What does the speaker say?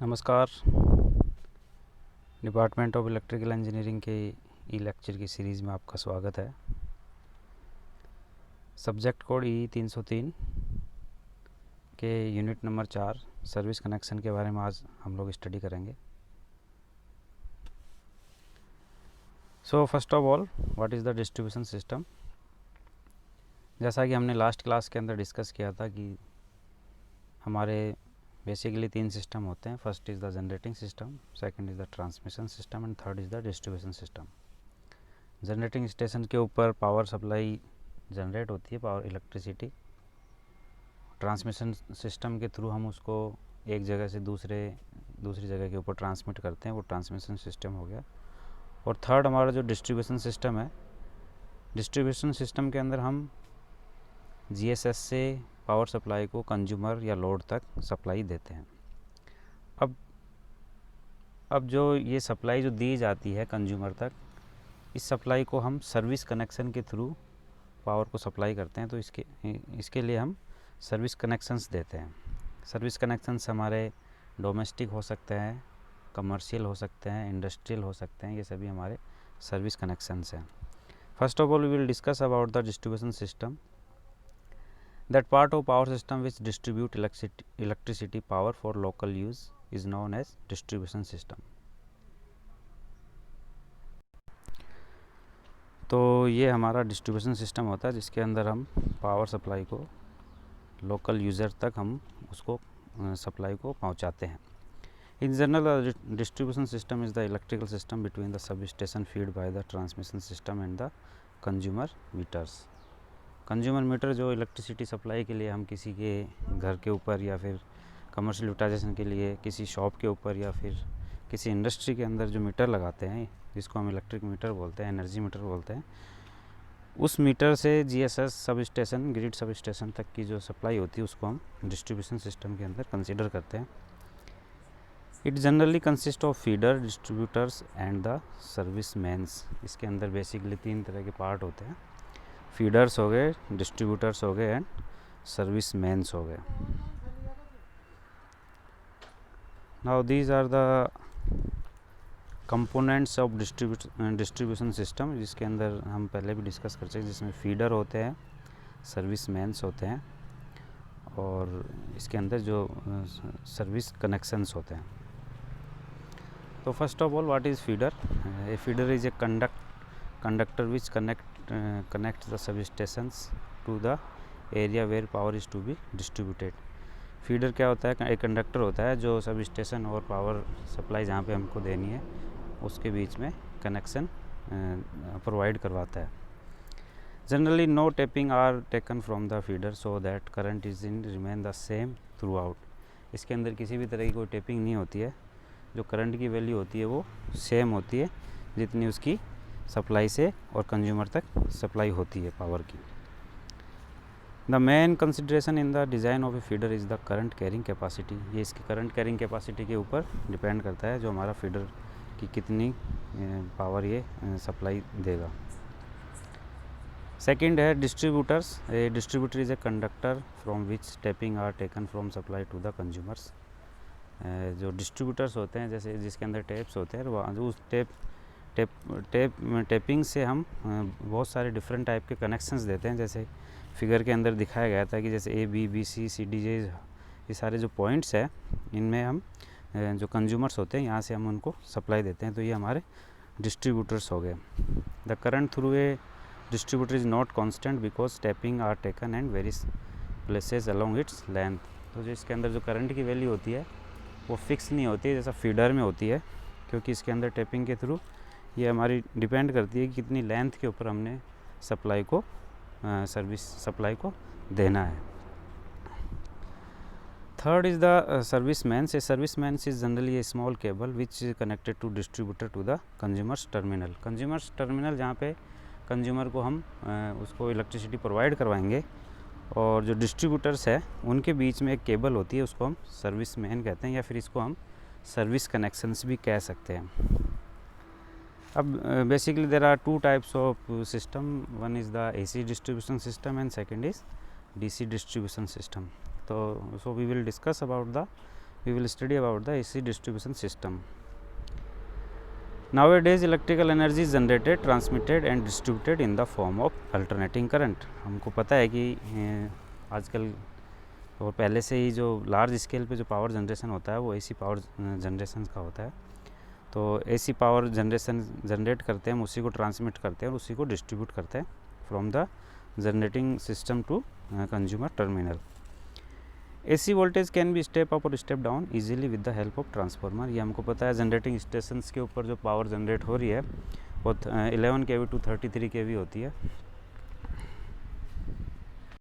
नमस्कार। Department of electrical engineering के ई lecture की सीरीज़ में आपका स्वागत है। सब्जेक्ट कोड E303 के यूनिट नंबर 4 सर्विस कनेक्शन के बारे में आज हम लोग स्टडी करेंगे। So first of all, what is the distribution system. जैसा कि हमने लास्ट क्लास के अंदर डिस्कस किया था कि हमारे बेसिकली 3 सिस्टम होते हैं। First is the generating system, second is the transmission system and third is the distribution system. Generating station के ऊपर पावर सप्लाई जनरेट होती है, पावर इलेक्ट्रिसिटी। ट्रांसमिशन सिस्टम के थ्रू हम उसको एक जगह से दूसरी जगह के ऊपर ट्रांसमिट करते हैं, वो ट्रांसमिशन सिस्टम हो गया। और थर्ड हमारा जो डिस्ट्रीब्यूशन सिस्टम है, डिस्ट्रीब्यूशन सिस्टम के अंदर हम जीएसएस से पावर सप्लाई को कंज्यूमर या लोड तक सप्लाई देते हैं। अब जो ये सप्लाई जो दी जाती है कंज्यूमर तक, इस सप्लाई को हम सर्विस कनेक्शन के थ्रू पावर को सप्लाई करते हैं। तो इसके लिए हम सर्विस कनेक्शंस देते हैं। सर्विस कनेक्शंस हमारे डोमेस्टिक हो सकते हैं, कमर्शियल हो सकते हैं, इंडस्ट्रियल हो सकते हैं। ये सभी हमारे सर्विस कनेक्शंस हैं। First of all we will discuss about the distribution system. That part of power system which distribute electricity power for local use is known as distribution system. तो ये हमारा डिस्ट्रीब्यूशन सिस्टम होता है जिसके अंदर हम power supply को local user तक हम उसको सप्लाई को पहुंचाते हैं। In general distribution system is the electrical system between the sub station feed by the transmission system and the consumer meters. Consumer meter जो इलेक्ट्रिसिटी सप्लाई के लिए हम किसी के घर के ऊपर या फिर कमर्शियल यूटिलाइजेशन के लिए किसी शॉप के ऊपर या फिर किसी इंडस्ट्री के अंदर जो मीटर लगाते हैं, जिसको हम इलेक्ट्रिक मीटर बोलते हैं, एनर्जी मीटर बोलते हैं, उस मीटर से GSS sub station, grid sub station तक की जो सप्लाई होती है उसको हम डिस्ट्रीब्यूशन सिस्टम के अंदर कंसीडर करते हैं। It generally consist of feeder, distributors and the service mains. इसके अंदर बेसिकली 3 तरह के पार्ट होते हैं। फीडर्स हो गए, डिस्ट्रीब्यूटर्स हो गए एंड सर्विस मैन्स हो गए। Now these are the components of distribution system, जिसके अंदर हम पहले भी डिस्कस कर चुके हैं, जिसमें फीडर होते हैं, सर्विस मैन्स होते हैं और इसके अंदर जो सर्विस कनेक्शंस होते हैं। तो first of all, what is feeder? A feeder is a conductor which connects the substations to the area where power is to be distributed. Feeder क्या होता है? एक कंडक्टर होता है जो सब स्टेशन और पावर सप्लाई जहाँ पे हमको देनी है उसके बीच में कनेक्शन प्रोवाइड करवाता है। Generally no tapping are taken from the feeder so that current is in remain the same throughout. इसके अंदर किसी भी तरह की कोई टेपिंग नहीं होती है। जो करंट की वैल्यू होती है वो सेम होती है जितनी उसकी सप्लाई से और कंज्यूमर तक सप्लाई होती है पावर की। The main consideration in the design of A feeder is the current carrying capacity. ये इसकी करंट कैरिंग कैपेसिटी के ऊपर डिपेंड करता है जो हमारा फीडर की कितनी पावर ये सप्लाई देगा। सेकंड है distributors. A distributor is a conductor from which tapping are taken from supply to the consumers. जो डिस्ट्रीब्यूटर्स होते हैं, जैसे जिसके अंदर टेप्स होते हैं, वहाँ जो उस टेपिंग से हम बहुत सारे डिफरेंट टाइप के कनेक्शंस देते हैं। जैसे फिगर के अंदर दिखाया गया था कि जैसे A, B, B, C, D, J, ये सारे जो पॉइंट्स हैं, इनमें हम जो कंज्यूमर्स होते हैं यहाँ से हम उनको सप्लाई देते हैं। तो ये हमारे डिस्ट्रीब्यूटर्स हो गए। The current through a distributor is not constant because tapping are taken and various places along its length. तो जो इसके अंदर जो करंट की वैल्यू होती है वो फिक्स नहीं होती है जैसा फीडर में होती है, क्योंकि इसके अंदर टेपिंग के थ्रू ये हमारी डिपेंड करती है कि कितनी लेंथ के ऊपर हमने सप्लाई को सर्विस सप्लाई को देना है। Third is the service mains. A service mains is generally a small cable which is connected to distributor to the consumers terminal. Consumers terminal जहाँ पे कंज्यूमर को हम उसको इलेक्ट्रिसिटी प्रोवाइड करवाएंगे और जो डिस्ट्रीब्यूटर्स है उनके बीच में एक केबल होती है, उसको हम सर्विस मैन कहते हैं या फिर इसको हम सर्विस कनेक्शंस भी कह सकते हैं। अब basically there are 2 types of system. One is the AC distribution system and second is DC distribution system. तो so we will discuss about the we will study about the AC distribution system. Nowadays electrical energy is generated, transmitted and distributed in the form of alternating current. हमको पता है कि आजकल और पहले से ही जो लार्ज स्केल पे जो पावर जनरेशन होता है वो एसी पावर जनरेशन का होता है. तो एसी पावर जनरेशन जनरेट करते हैं, हम उसी को ट्रांसमिट करते हैं और उसी को डिस्ट्रीब्यूट करते हैं from the generating system to consumer terminal. AC voltage can be step up और step down easily with the help of transformer. ये हमको पता है जनरेटिंग स्टेशंस के ऊपर जो पावर जनरेट हो रही है वो 11 kV टू 33 kV होती है.